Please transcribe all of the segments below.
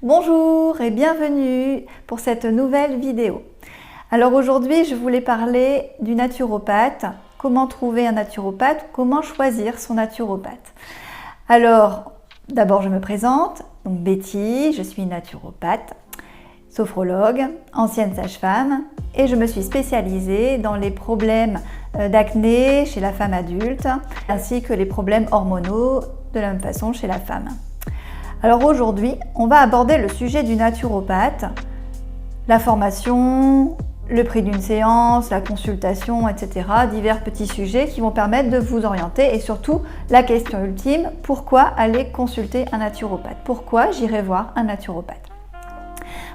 Bonjour et bienvenue pour cette nouvelle vidéo. Alors aujourd'hui, je voulais parler du naturopathe, comment trouver un naturopathe, comment choisir son naturopathe. Alors, d'abord je me présente, donc Betty, je suis naturopathe, sophrologue, ancienne sage-femme et je me suis spécialisée dans les problèmes d'acné chez la femme adulte ainsi que les problèmes hormonaux de la même façon chez la femme. Alors aujourd'hui, on va aborder le sujet du naturopathe, la formation, le prix d'une séance, la consultation, etc. Divers petits sujets qui vont permettre de vous orienter et surtout la question ultime, pourquoi aller consulter un naturopathe? Pourquoi j'irai voir un naturopathe?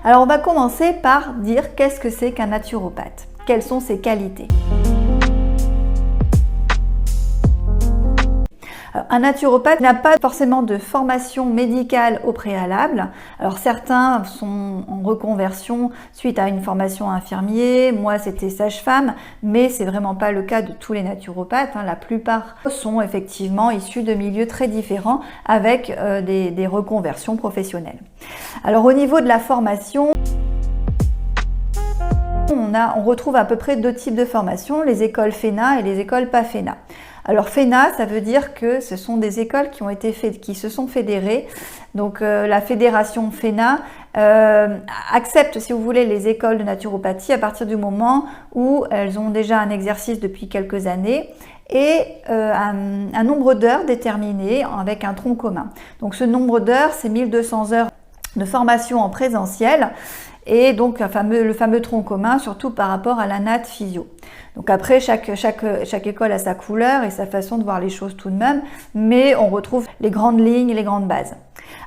Alors on va commencer par dire qu'est-ce que c'est qu'un naturopathe? Quelles sont ses qualités? Alors, un naturopathe n'a pas forcément de formation médicale au préalable. Alors certains sont en reconversion suite à une formation infirmier, moi c'était sage-femme, mais c'est vraiment pas le cas de tous les naturopathes. La plupart sont effectivement issus de milieux très différents avec des reconversions professionnelles. Alors au niveau de la formation, on retrouve à peu près deux types de formations, les écoles FENA et les écoles pas FENA. Alors FENA, ça veut dire que ce sont des écoles qui se sont fédérées. Donc la fédération FENA accepte, si vous voulez, les écoles de naturopathie à partir du moment où elles ont déjà un exercice depuis quelques années et un nombre d'heures déterminé avec un tronc commun. Donc ce nombre d'heures, c'est 1200 heures de formation en présentiel. Et donc le fameux tronc commun, surtout par rapport à la nat physio. Donc après, chaque école a sa couleur et sa façon de voir les choses tout de même, mais on retrouve les grandes lignes, les grandes bases.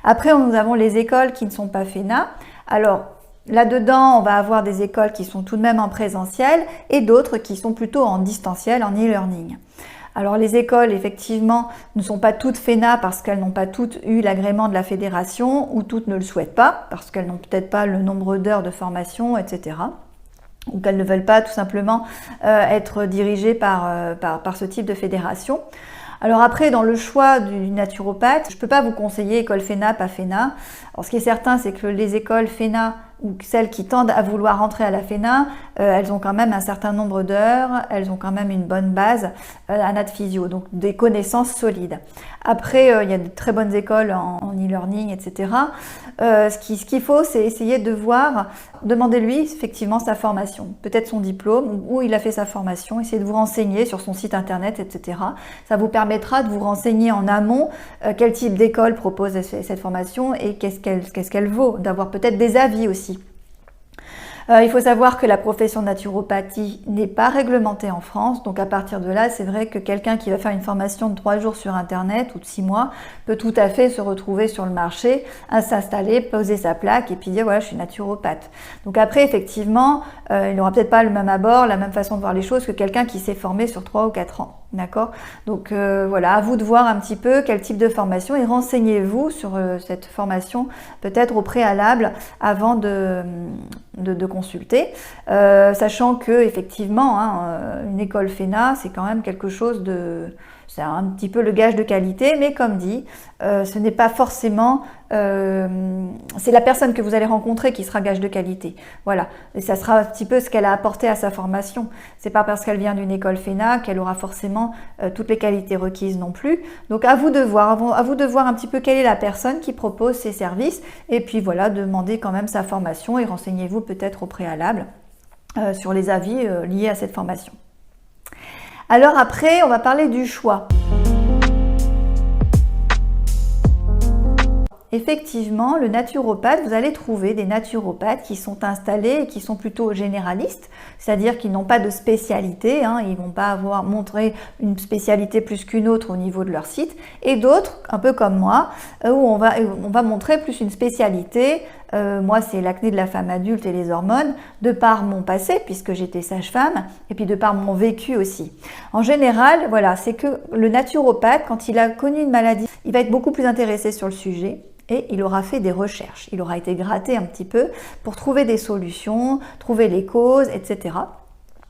Après, nous avons les écoles qui ne sont pas FENA. Alors, là-dedans, on va avoir des écoles qui sont tout de même en présentiel et d'autres qui sont plutôt en distanciel, en e-learning. Alors les écoles, effectivement, ne sont pas toutes FENA parce qu'elles n'ont pas toutes eu l'agrément de la fédération ou toutes ne le souhaitent pas parce qu'elles n'ont peut-être pas le nombre d'heures de formation, etc. Ou qu'elles ne veulent pas tout simplement être dirigées par ce type de fédération. Alors après, dans le choix du naturopathe, je ne peux pas vous conseiller école FENA, pas FENA. Alors ce qui est certain, c'est que les écoles FENA ou celles qui tendent à vouloir rentrer à la FENA, elles ont quand même un certain nombre d'heures, elles ont quand même une bonne base à nat physio, donc des connaissances solides. Après, il y a de très bonnes écoles en e-learning, etc. Ce qu'il faut, c'est essayer de voir, demandez-lui effectivement sa formation, peut-être son diplôme, où il a fait sa formation, essayez de vous renseigner sur son site internet, etc. Ça vous permettra de vous renseigner en amont quel type d'école propose cette formation et qu'est-ce qu'elle vaut, d'avoir peut-être des avis aussi. Il faut savoir que la profession de naturopathie n'est pas réglementée en France, donc à partir de là, c'est vrai que quelqu'un qui va faire une formation de 3 jours sur Internet ou de 6 mois peut tout à fait se retrouver sur le marché, à s'installer, poser sa plaque et puis dire voilà, je suis naturopathe. Donc après, effectivement, il n'aura peut-être pas le même abord, la même façon de voir les choses que quelqu'un qui s'est formé sur 3 ou 4 ans. D'accord? Donc voilà, à vous de voir un petit peu quel type de formation et renseignez-vous sur cette formation peut-être au préalable avant de consulter, sachant que effectivement une école FENA c'est quand même quelque chose c'est un petit peu le gage de qualité, mais comme dit, ce n'est pas forcément c'est la personne que vous allez rencontrer qui sera gage de qualité. Voilà, et ça sera un petit peu ce qu'elle a apporté à sa formation. C'est pas parce qu'elle vient d'une école FENA qu'elle aura forcément toutes les qualités requises non plus. Donc à vous de voir un petit peu quelle est la personne qui propose ces services et puis voilà, demandez quand même sa formation et renseignez-vous peut-être au préalable sur les avis liés à cette formation. Alors après, on va parler du choix. Effectivement, le naturopathe, vous allez trouver des naturopathes qui sont installés et qui sont plutôt généralistes, c'est-à-dire qu'ils n'ont pas de spécialité, ils ne vont pas avoir montré une spécialité plus qu'une autre au niveau de leur site, et d'autres, un peu comme moi, où on va montrer plus une spécialité. Moi, c'est l'acné de la femme adulte et les hormones, de par mon passé, puisque j'étais sage-femme, et puis de par mon vécu aussi. En général, voilà, c'est que le naturopathe, quand il a connu une maladie, il va être beaucoup plus intéressé sur le sujet. Et il aura fait des recherches, il aura été gratté un petit peu pour trouver des solutions, trouver les causes, etc.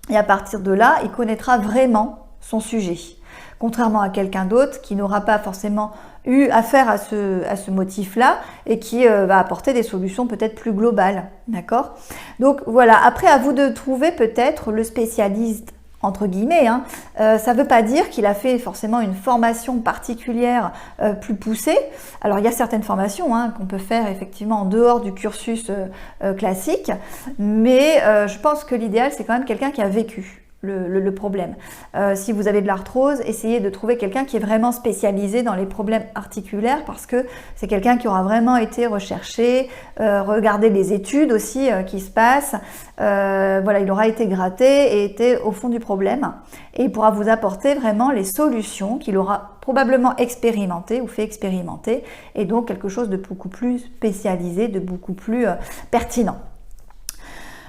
Et à partir de là, il connaîtra vraiment son sujet. contrairement à quelqu'un d'autre qui n'aura pas forcément eu affaire à ce motif-là et qui va apporter des solutions peut-être plus globales, d'accord? Donc voilà, après à vous de trouver peut-être le spécialiste entre guillemets, hein. Ça ne veut pas dire qu'il a fait forcément une formation particulière plus poussée. Alors il y a certaines formations hein, qu'on peut faire effectivement en dehors du cursus classique, mais je pense que l'idéal c'est quand même quelqu'un qui a vécu le problème. Si vous avez de l'arthrose, essayez de trouver quelqu'un qui est vraiment spécialisé dans les problèmes articulaires parce que c'est quelqu'un qui aura vraiment été recherché, regardez les études aussi qui se passent, voilà, il aura été gratté et été au fond du problème et il pourra vous apporter vraiment les solutions qu'il aura probablement expérimenté ou fait expérimenter et donc quelque chose de beaucoup plus spécialisé, de beaucoup plus pertinent.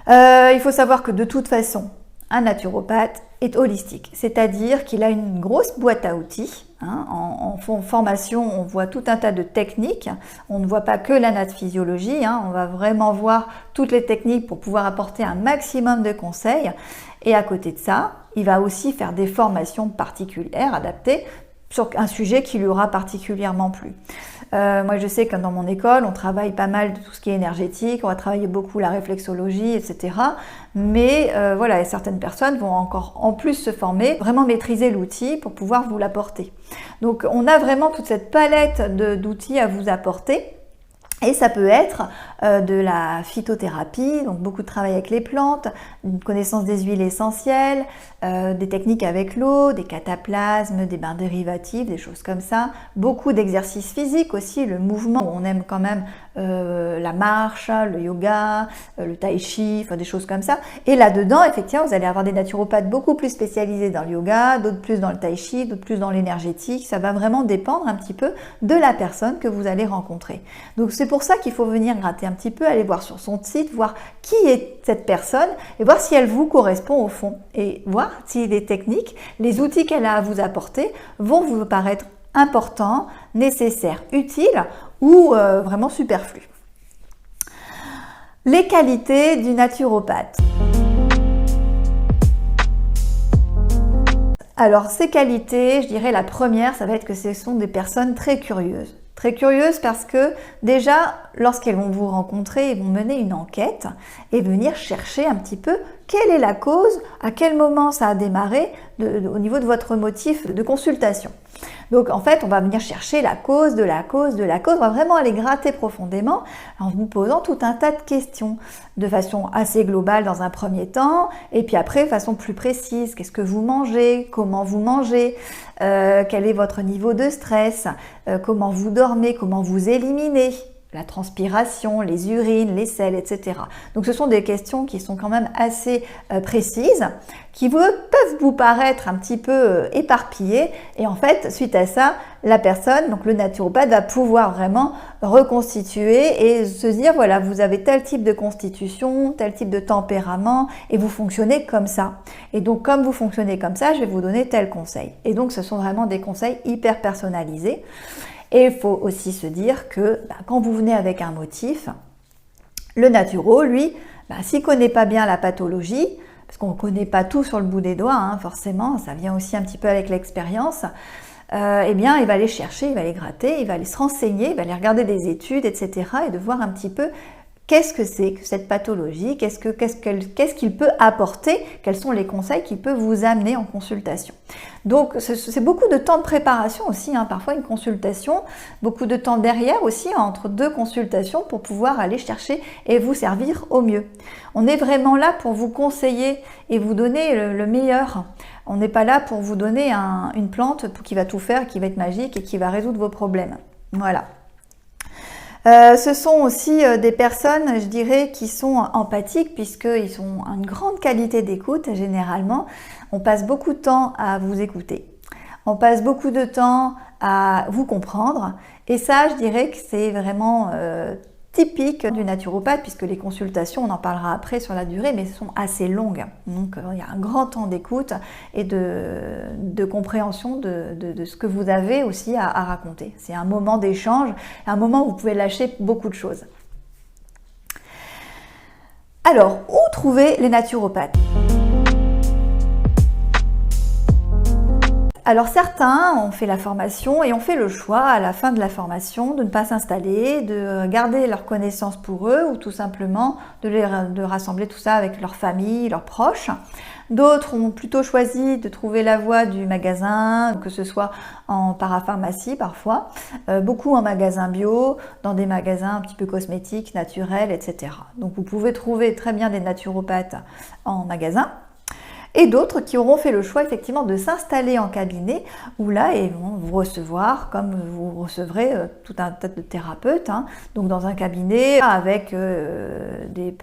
Il faut savoir que de toute façon, un naturopathe est holistique, c'est-à-dire qu'il a une grosse boîte à outils. Hein. En formation, on voit tout un tas de techniques. On ne voit pas que la physiologie. Hein. On va vraiment voir toutes les techniques pour pouvoir apporter un maximum de conseils. Et à côté de ça, il va aussi faire des formations particulières, adaptées, sur un sujet qui lui aura particulièrement plu. Moi, je sais que dans mon école, on travaille pas mal de tout ce qui est énergétique, on va travailler beaucoup la réflexologie, etc. Mais voilà, certaines personnes vont encore en plus se former, vraiment maîtriser l'outil pour pouvoir vous l'apporter. Donc, on a vraiment toute cette palette d'outils à vous apporter. Et ça peut être de la phytothérapie, donc beaucoup de travail avec les plantes, une connaissance des huiles essentielles, des techniques avec l'eau, des cataplasmes, des bains dérivatifs, des choses comme ça. Beaucoup d'exercices physiques aussi, le mouvement, on aime quand même la marche, le yoga, le tai chi, enfin des choses comme ça. Et là-dedans, effectivement, vous allez avoir des naturopathes beaucoup plus spécialisés dans le yoga, d'autres plus dans le tai chi, d'autres plus dans l'énergétique. Ça va vraiment dépendre un petit peu de la personne que vous allez rencontrer. Donc c'est pour ça qu'il faut venir gratter un petit peu, aller voir sur son site, voir qui est cette personne et voir si elle vous correspond au fond et voir si les techniques, les outils qu'elle a à vous apporter vont vous paraître importants, nécessaires, utiles ou vraiment superflus. Les qualités du naturopathe. Alors ces qualités, je dirais la première, ça va être que ce sont des personnes très curieuses. Très curieuses parce que déjà, lorsqu'elles vont vous rencontrer, ils vont mener une enquête et venir chercher un petit peu quelle est la cause, à quel moment ça a démarré au niveau de votre motif de consultation. Donc en fait, on va venir chercher la cause de la cause de la cause. On va vraiment aller gratter profondément en vous posant tout un tas de questions de façon assez globale dans un premier temps et puis après de façon plus précise. Qu'est-ce que vous mangez? Comment vous mangez? Quel est votre niveau de stress? Comment vous dormez? Comment vous éliminez? La transpiration, les urines, les selles, etc. Donc ce sont des questions qui sont quand même assez précises, qui peuvent vous paraître un petit peu éparpillées. Et en fait, suite à ça, la personne, donc le naturopathe, va pouvoir vraiment reconstituer et se dire, voilà, vous avez tel type de constitution, tel type de tempérament, et vous fonctionnez comme ça. Et donc, comme vous fonctionnez comme ça, je vais vous donner tel conseil. Et donc, ce sont vraiment des conseils hyper personnalisés. Et il faut aussi se dire que quand vous venez avec un motif, le naturo, lui, s'il ne connaît pas bien la pathologie, parce qu'on ne connaît pas tout sur le bout des doigts, hein, forcément, ça vient aussi un petit peu avec l'expérience, eh bien, il va aller chercher, il va aller gratter, il va aller se renseigner, il va aller regarder des études, etc. et de voir un petit peu qu'est-ce que c'est que cette pathologie, qu'est-ce qu'il peut apporter, quels sont les conseils qu'il peut vous amener en consultation. Donc, c'est beaucoup de temps de préparation aussi, hein, parfois une consultation, beaucoup de temps derrière aussi, entre deux consultations pour pouvoir aller chercher et vous servir au mieux. On est vraiment là pour vous conseiller et vous donner le meilleur. On n'est pas là pour vous donner une plante qui va tout faire, qui va être magique et qui va résoudre vos problèmes. Voilà. Ce sont aussi des personnes, je dirais, qui sont empathiques puisqu'ils ont une grande qualité d'écoute généralement. On passe beaucoup de temps à vous écouter. On passe beaucoup de temps à vous comprendre. Et ça, je dirais que c'est vraiment typique du naturopathe puisque les consultations, on en parlera après sur la durée, mais sont assez longues. Donc, il y a un grand temps d'écoute et de compréhension de ce que vous avez aussi à raconter. C'est un moment d'échange, un moment où vous pouvez lâcher beaucoup de choses. Alors, où trouver les naturopathes ? Alors certains ont fait la formation et ont fait le choix à la fin de la formation de ne pas s'installer, de garder leurs connaissances pour eux ou tout simplement de rassembler tout ça avec leur famille, leurs proches. D'autres ont plutôt choisi de trouver la voie du magasin, que ce soit en parapharmacie parfois, beaucoup en magasin bio, dans des magasins un petit peu cosmétiques, naturels, etc. Donc vous pouvez trouver très bien des naturopathes en magasin. Et d'autres qui auront fait le choix effectivement de s'installer en cabinet où là ils vont vous recevoir comme vous recevrez tout un tas de thérapeutes, hein. Donc dans un cabinet avec des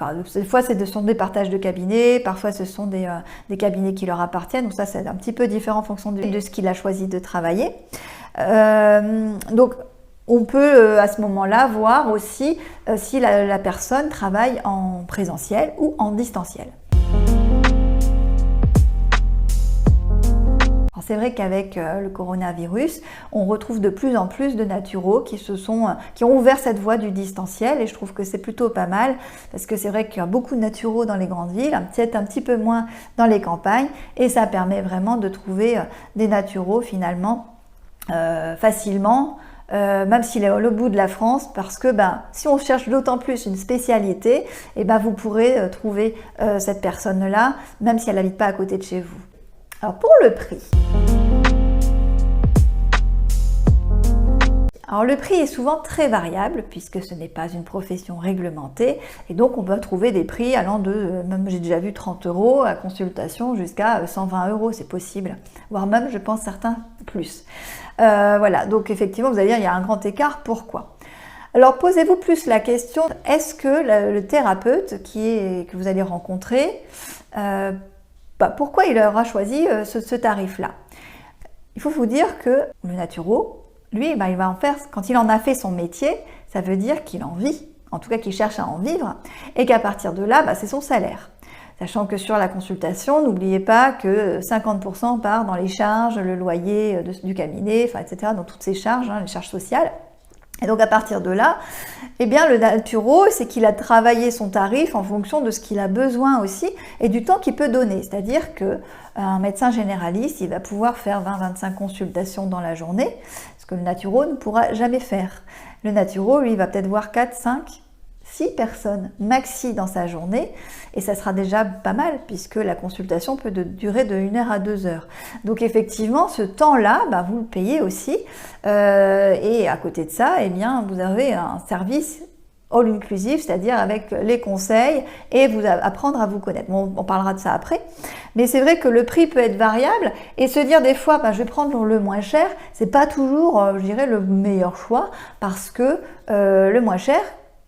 fois ce sont des partages de cabinets, parfois ce sont des cabinets qui leur appartiennent, donc ça c'est un petit peu différent en fonction de ce qu'il a choisi de travailler. Donc on peut à ce moment-là voir aussi si la personne travaille en présentiel ou en distanciel. C'est vrai qu'avec le coronavirus, on retrouve de plus en plus de naturaux qui ont ouvert cette voie du distanciel et je trouve que c'est plutôt pas mal parce que c'est vrai qu'il y a beaucoup de naturaux dans les grandes villes, peut-être un petit peu moins dans les campagnes et ça permet vraiment de trouver des naturaux finalement facilement. Même s'il est au bout de la France, parce que si on cherche d'autant plus une spécialité, vous pourrez trouver cette personne-là, même si elle n'habite pas à côté de chez vous. Alors pour le prix. Alors le prix est souvent très variable puisque ce n'est pas une profession réglementée et donc on peut trouver des prix allant de, même j'ai déjà vu 30 € à consultation jusqu'à 120 €, c'est possible, voire même je pense certains plus. Voilà, donc effectivement vous allez dire il y a un grand écart, pourquoi ? Alors posez-vous plus la question, est-ce que le thérapeute que vous allez rencontrer, pourquoi il aura choisi ce tarif-là? Il faut vous dire que le naturo, lui, il va en faire, quand il en a fait son métier, ça veut dire qu'il en vit, en tout cas qu'il cherche à en vivre, et qu'à partir de là, c'est son salaire. Sachant que sur la consultation, n'oubliez pas que 50% part dans les charges, le loyer du cabinet, etc., dans toutes ces charges, les charges sociales. Et donc à partir de là, le naturo, c'est qu'il a travaillé son tarif en fonction de ce qu'il a besoin aussi et du temps qu'il peut donner. C'est-à-dire qu'un médecin généraliste, il va pouvoir faire 20-25 consultations dans la journée, ce que le naturo ne pourra jamais faire. Le naturo, lui, va peut-être voir 4, 5, 6 personnes maxi dans sa journée et ça sera déjà pas mal puisque la consultation peut durer de 1 heure à 2 heures. Donc effectivement, ce temps-là, vous le payez aussi et à côté de ça, vous avez un service all inclusive, c'est-à-dire avec les conseils et vous apprendre à vous connaître. Bon, on parlera de ça après, mais c'est vrai que le prix peut être variable et se dire des fois, je vais prendre le moins cher, c'est pas toujours, je dirais, le meilleur choix parce que le moins cher,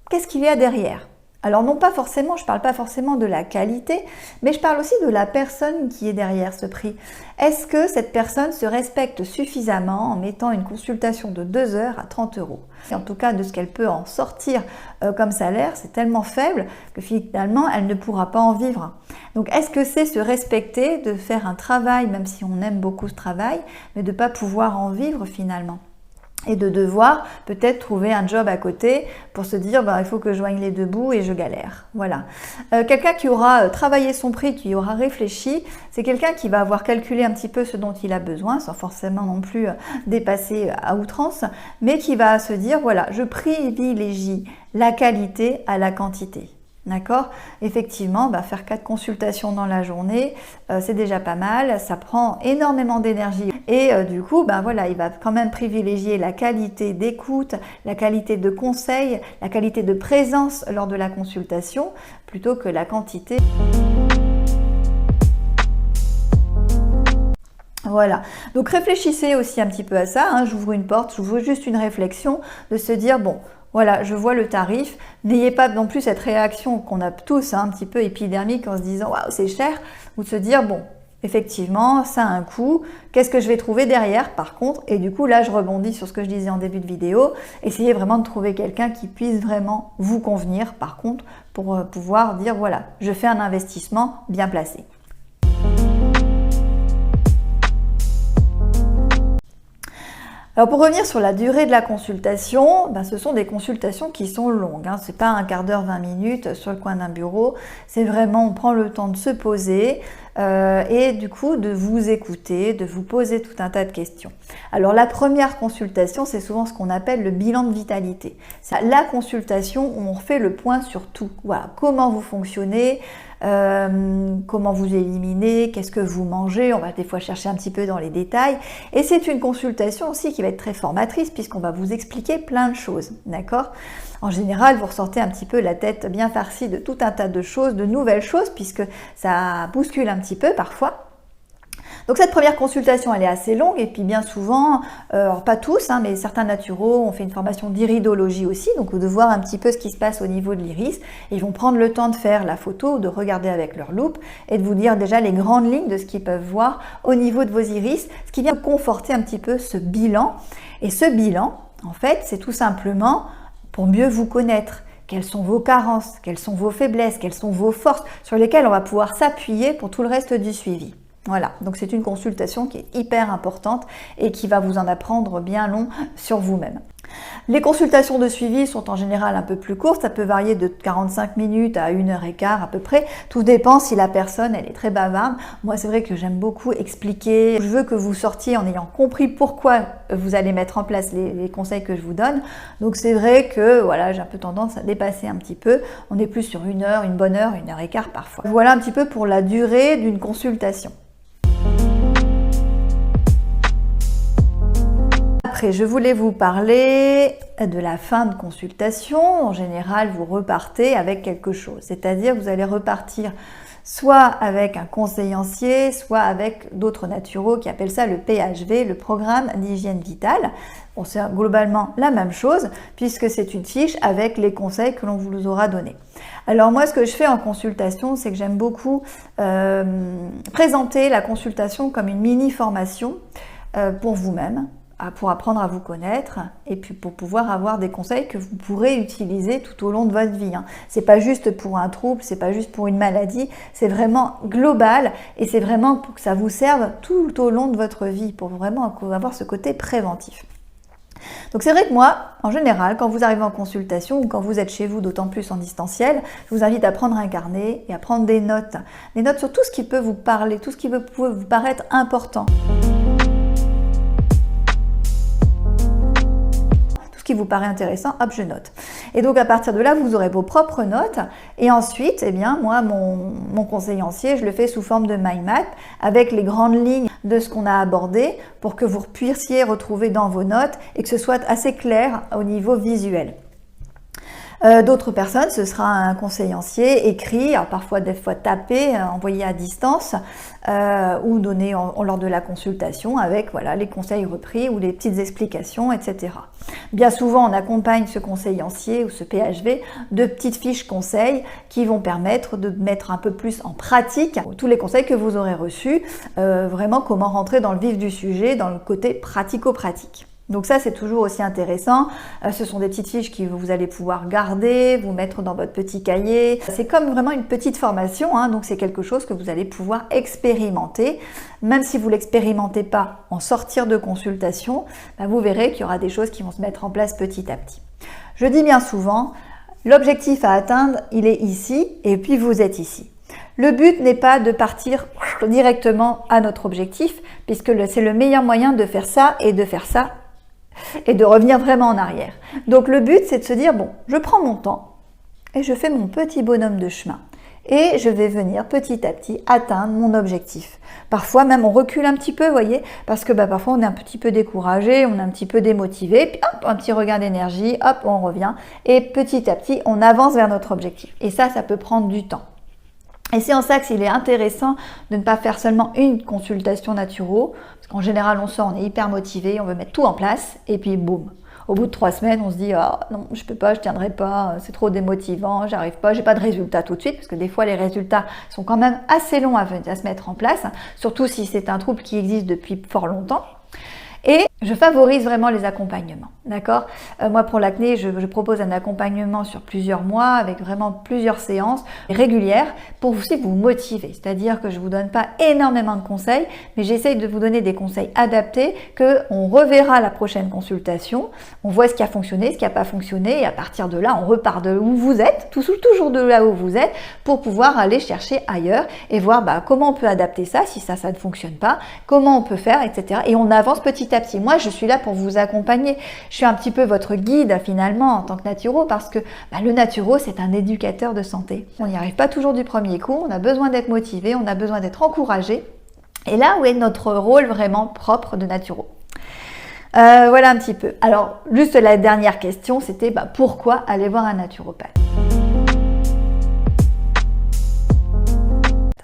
qu'est-ce qu'il y a derrière? Alors non pas forcément, je ne parle pas forcément de la qualité, mais je parle aussi de la personne qui est derrière ce prix. Est-ce que cette personne se respecte suffisamment en mettant une consultation de 2 heures à 30 €? En tout cas, de ce qu'elle peut en sortir comme salaire, c'est tellement faible que finalement, elle ne pourra pas en vivre. Donc est-ce que c'est se respecter, de faire un travail, même si on aime beaucoup ce travail, mais de ne pas pouvoir en vivre finalement ? Et de devoir peut-être trouver un job à côté pour se dire il faut que je joigne les deux bouts et je galère. Voilà. Quelqu'un qui aura travaillé son prix, qui aura réfléchi, c'est quelqu'un qui va avoir calculé un petit peu ce dont il a besoin, sans forcément non plus dépasser à outrance, mais qui va se dire voilà, je privilégie la qualité à la quantité. D'accord? Effectivement, faire 4 consultations dans la journée, c'est déjà pas mal, ça prend énormément d'énergie et du coup, il va quand même privilégier la qualité d'écoute, la qualité de conseil, la qualité de présence lors de la consultation plutôt que la quantité. Voilà, donc réfléchissez aussi un petit peu à ça, j'ouvre une porte, j'ouvre juste une réflexion de se dire voilà, je vois le tarif. N'ayez pas non plus cette réaction qu'on a tous un petit peu épidermique en se disant « waouh, c'est cher » ou de se dire « effectivement, ça a un coût. Qu'est-ce que je vais trouver derrière par contre ?» Et du coup, là, je rebondis sur ce que je disais en début de vidéo. Essayez vraiment de trouver quelqu'un qui puisse vraiment vous convenir par contre pour pouvoir dire « voilà, je fais un investissement bien placé ». Alors pour revenir sur la durée de la consultation, ce sont des consultations qui sont longues. Ce n'est pas un quart d'heure, 20 minutes sur le coin d'un bureau. C'est vraiment, on prend le temps de se poser. et du coup de vous écouter, de vous poser tout un tas de questions. Alors la première consultation, c'est souvent ce qu'on appelle le bilan de vitalité. C'est la consultation où on refait le point sur tout. Voilà, comment vous fonctionnez, comment vous éliminez, qu'est-ce que vous mangez, on va des fois chercher un petit peu dans les détails. Et c'est une consultation aussi qui va être très formatrice puisqu'on va vous expliquer plein de choses, d'accord ? En général, vous ressortez un petit peu la tête bien farcie de tout un tas de choses, de nouvelles choses, puisque ça bouscule un petit peu parfois. Donc cette première consultation, elle est assez longue et puis bien souvent, alors pas tous, mais certains naturaux ont fait une formation d'iridologie aussi, donc de voir un petit peu ce qui se passe au niveau de l'iris. Ils vont prendre le temps de faire la photo, de regarder avec leur loupe et de vous dire déjà les grandes lignes de ce qu'ils peuvent voir au niveau de vos iris, ce qui vient conforter un petit peu ce bilan. Et ce bilan, en fait, c'est tout simplement pour mieux vous connaître. Quelles sont vos carences, quelles sont vos faiblesses, quelles sont vos forces sur lesquelles on va pouvoir s'appuyer pour tout le reste du suivi. Voilà, donc c'est une consultation qui est hyper importante et qui va vous en apprendre bien long sur vous-même. Les consultations de suivi sont en général un peu plus courtes, ça peut varier de 45 minutes à 1h15 à peu près, tout dépend si la personne elle est très bavarde. Moi c'est vrai que j'aime beaucoup expliquer, je veux que vous sortiez en ayant compris pourquoi vous allez mettre en place les conseils que je vous donne, donc c'est vrai que voilà, j'ai un peu tendance à dépasser un petit peu, on est plus sur 1h, une bonne heure, 1h15 parfois. Voilà un petit peu pour la durée d'une consultation. Après, je voulais vous parler de la fin de consultation. En général, vous repartez avec quelque chose. C'est-à-dire que vous allez repartir soit avec un conseiller, soit avec d'autres naturaux qui appellent ça le PHV, le programme d'hygiène vitale. Bon, c'est globalement la même chose puisque c'est une fiche avec les conseils que l'on vous aura donnés. Alors moi, ce que je fais en consultation, c'est que j'aime beaucoup présenter la consultation comme une mini-formation pour vous-même, pour apprendre à vous connaître et puis pour pouvoir avoir des conseils que vous pourrez utiliser tout au long de votre vie. C'est pas juste pour un trouble, c'est pas juste pour une maladie, c'est vraiment global et c'est vraiment pour que ça vous serve tout au long de votre vie, pour vraiment avoir ce côté préventif. Donc c'est vrai que moi, en général, quand vous arrivez en consultation ou quand vous êtes chez vous, d'autant plus en distanciel, je vous invite à prendre un carnet et à prendre des notes sur tout ce qui peut vous parler, tout ce qui peut vous paraître important. Qui vous paraît intéressant, hop, je note. Et donc à partir de là, vous aurez vos propres notes. Et ensuite, eh bien, moi, mon conseiller, je le fais sous forme de mind map avec les grandes lignes de ce qu'on a abordé pour que vous puissiez retrouver dans vos notes et que ce soit assez clair au niveau visuel. D'autres personnes, ce sera un conseiller écrit, alors parfois des fois tapé, envoyé à distance ou donné lors de la consultation avec voilà, les conseils repris ou les petites explications, etc. Bien souvent, on accompagne ce conseiller ou ce PHV de petites fiches conseils qui vont permettre de mettre un peu plus en pratique tous les conseils que vous aurez reçus, vraiment comment rentrer dans le vif du sujet, dans le côté pratico-pratique. Donc ça, c'est toujours aussi intéressant. Ce sont des petites fiches que vous allez pouvoir garder, vous mettre dans votre petit cahier. C'est comme vraiment une petite formation, donc c'est quelque chose que vous allez pouvoir expérimenter. Même si vous ne l'expérimentez pas en sortir de consultation, vous verrez qu'il y aura des choses qui vont se mettre en place petit à petit. Je dis bien souvent, l'objectif à atteindre, il est ici et puis vous êtes ici. Le but n'est pas de partir directement à notre objectif, puisque c'est le meilleur moyen de faire ça et de faire ça et de revenir vraiment en arrière. Donc le but, c'est de se dire, bon, je prends mon temps et je fais mon petit bonhomme de chemin. Et je vais venir petit à petit atteindre mon objectif. Parfois même on recule un petit peu, vous voyez, parce que parfois on est un petit peu découragé, on est un petit peu démotivé, puis hop, un petit regain d'énergie, hop, on revient. Et petit à petit, on avance vers notre objectif. Et ça peut prendre du temps. Et c'est en ça qu'il est intéressant de ne pas faire seulement une consultation naturo, parce qu'en général on sort, on est hyper motivé, on veut mettre tout en place, et puis boum. Au bout de 3 semaines, on se dit « Ah non, je peux pas, je tiendrai pas, c'est trop démotivant, j'arrive pas, j'ai pas de résultat tout de suite », parce que des fois les résultats sont quand même assez longs à se mettre en place, surtout si c'est un trouble qui existe depuis fort longtemps. Et je favorise vraiment les accompagnements. D'accord? Moi, pour l'acné, je propose un accompagnement sur plusieurs mois avec vraiment plusieurs séances régulières pour aussi vous motiver. C'est-à-dire que je ne vous donne pas énormément de conseils, mais j'essaye de vous donner des conseils adaptés qu'on reverra à la prochaine consultation. On voit ce qui a fonctionné, ce qui n'a pas fonctionné et à partir de là, on repart de où vous êtes, toujours de là où vous êtes pour pouvoir aller chercher ailleurs et voir comment on peut adapter ça si ça ne fonctionne pas, comment on peut faire, etc. Et on avance petit à petit. Moi, je suis là pour vous accompagner. Je suis un petit peu votre guide finalement en tant que naturo parce que le naturo c'est un éducateur de santé. On n'y arrive pas toujours du premier coup, on a besoin d'être motivé, on a besoin d'être encouragé. Et là où est notre rôle vraiment propre de naturo. Voilà un petit peu. Alors juste la dernière question c'était pourquoi aller voir un naturopathe?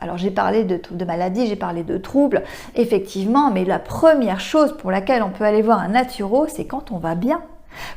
Alors j'ai parlé de maladies, j'ai parlé de troubles, effectivement, mais la première chose pour laquelle on peut aller voir un naturo, c'est quand on va bien,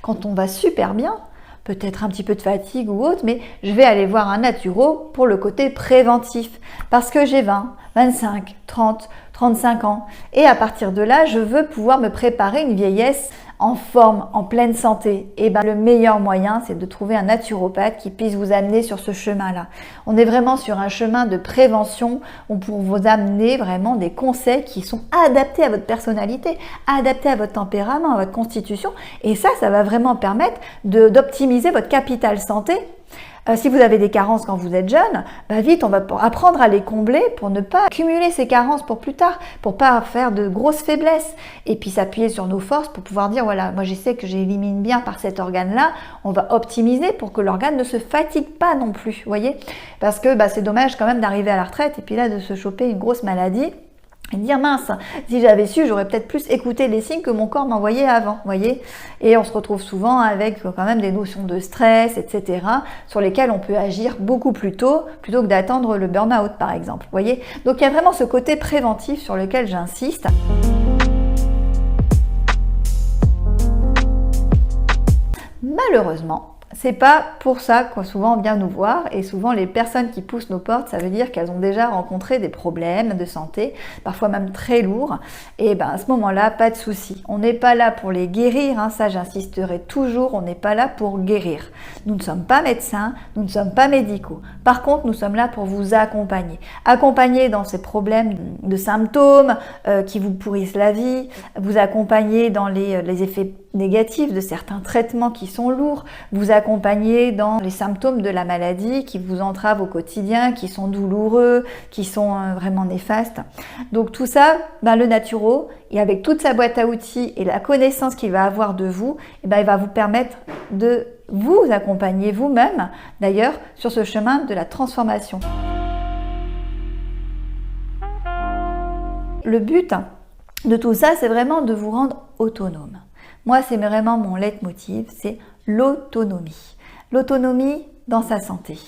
quand on va super bien, peut-être un petit peu de fatigue ou autre, mais je vais aller voir un naturo pour le côté préventif, parce que j'ai 20, 25, 30, 35 ans, et à partir de là, je veux pouvoir me préparer une vieillesse en forme, en pleine santé. Et le meilleur moyen, c'est de trouver un naturopathe qui puisse vous amener sur ce chemin-là. On est vraiment sur un chemin de prévention pour vous amener vraiment des conseils qui sont adaptés à votre personnalité, adaptés à votre tempérament, à votre constitution. Et ça va vraiment permettre d'optimiser votre capital santé. Si vous avez des carences quand vous êtes jeune, vite on va apprendre à les combler pour ne pas accumuler ces carences pour plus tard, pour pas faire de grosses faiblesses et puis s'appuyer sur nos forces pour pouvoir dire voilà, moi je sais que j'élimine bien par cet organe-là, on va optimiser pour que l'organe ne se fatigue pas non plus, vous voyez, parce que c'est dommage quand même d'arriver à la retraite et puis là de se choper une grosse maladie. Et dire mince, si j'avais su, j'aurais peut-être plus écouté les signes que mon corps m'envoyait avant, voyez. Et on se retrouve souvent avec quand même des notions de stress, etc., sur lesquelles on peut agir beaucoup plus tôt, plutôt que d'attendre le burn-out, par exemple, voyez. Donc il y a vraiment ce côté préventif sur lequel j'insiste. Malheureusement, c'est pas pour ça qu'on souvent vient nous voir et souvent les personnes qui poussent nos portes, ça veut dire qu'elles ont déjà rencontré des problèmes de santé, parfois même très lourds. Et à ce moment-là, pas de souci. On n'est pas là pour les guérir, ça j'insisterai toujours, on n'est pas là pour guérir. Nous ne sommes pas médecins, nous ne sommes pas médicaux. Par contre, nous sommes là pour vous accompagner. Accompagner dans ces problèmes de symptômes qui vous pourrissent la vie, vous accompagner dans les effets négatifs de certains traitements qui sont lourds, vous accompagner dans les symptômes de la maladie qui vous entravent au quotidien, qui sont douloureux, qui sont vraiment néfastes. Donc tout ça, le naturo, et avec toute sa boîte à outils et la connaissance qu'il va avoir de vous, il va vous permettre de vous accompagner vous-même, d'ailleurs, sur ce chemin de la transformation. Le but de tout ça, c'est vraiment de vous rendre autonome. Moi, c'est vraiment mon leitmotiv, c'est l'autonomie. L'autonomie dans sa santé.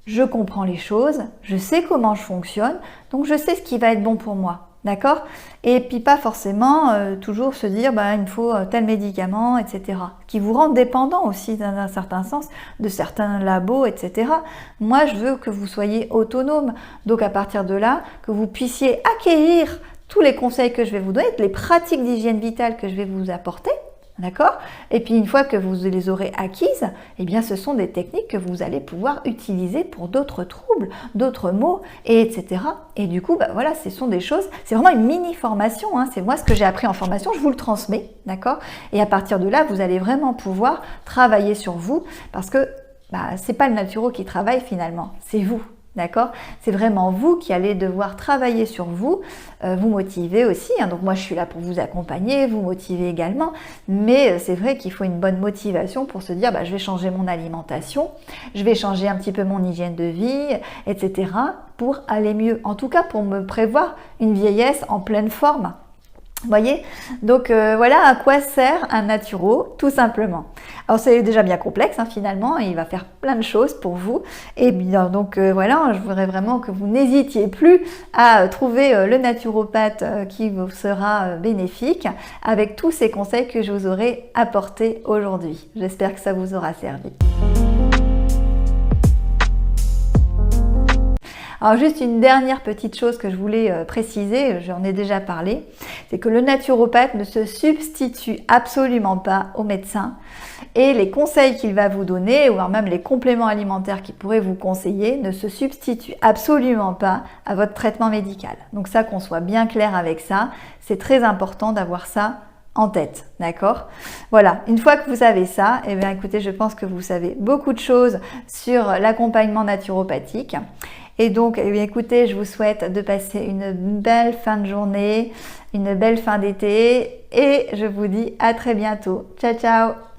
Je comprends les choses, je sais comment je fonctionne, donc je sais ce qui va être bon pour moi. D'accord? Et puis pas forcément toujours se dire il me faut tel médicament, etc. Qui vous rend dépendant aussi dans un certain sens de certains labos, etc. Moi, je veux que vous soyez autonome. Donc à partir de là, que vous puissiez acquérir tous les conseils que je vais vous donner, les pratiques d'hygiène vitale que je vais vous apporter, d'accord? Et puis une fois que vous les aurez acquises, ce sont des techniques que vous allez pouvoir utiliser pour d'autres troubles, d'autres maux, etc. Et du coup, voilà, ce sont des choses, c'est vraiment une mini-formation, c'est moi ce que j'ai appris en formation, je vous le transmets, d'accord? Et à partir de là, vous allez vraiment pouvoir travailler sur vous, parce que c'est pas le naturo qui travaille finalement, c'est vous. D'accord? C'est vraiment vous qui allez devoir travailler sur vous, vous motiver aussi. Donc moi, je suis là pour vous accompagner, vous motiver également. Mais c'est vrai qu'il faut une bonne motivation pour se dire, je vais changer mon alimentation, je vais changer un petit peu mon hygiène de vie, etc. pour aller mieux. En tout cas, pour me prévoir une vieillesse en pleine forme. Vous voyez? Donc voilà à quoi sert un naturo, tout simplement. Alors c'est déjà bien complexe finalement, il va faire plein de choses pour vous. Et bien donc voilà, je voudrais vraiment que vous n'hésitiez plus à trouver le naturopathe qui vous sera bénéfique avec tous ces conseils que je vous aurai apportés aujourd'hui. J'espère que ça vous aura servi. Alors juste une dernière petite chose que je voulais préciser, j'en ai déjà parlé, c'est que le naturopathe ne se substitue absolument pas au médecin et les conseils qu'il va vous donner, ou même les compléments alimentaires qu'il pourrait vous conseiller, ne se substituent absolument pas à votre traitement médical. Donc ça, qu'on soit bien clair avec ça, c'est très important d'avoir ça en tête, d'accord? Voilà, une fois que vous savez ça, eh bien écoutez, je pense que vous savez beaucoup de choses sur l'accompagnement naturopathique. Et donc, eh bien, écoutez, je vous souhaite de passer une belle fin de journée, une belle fin d'été et je vous dis à très bientôt. Ciao, ciao!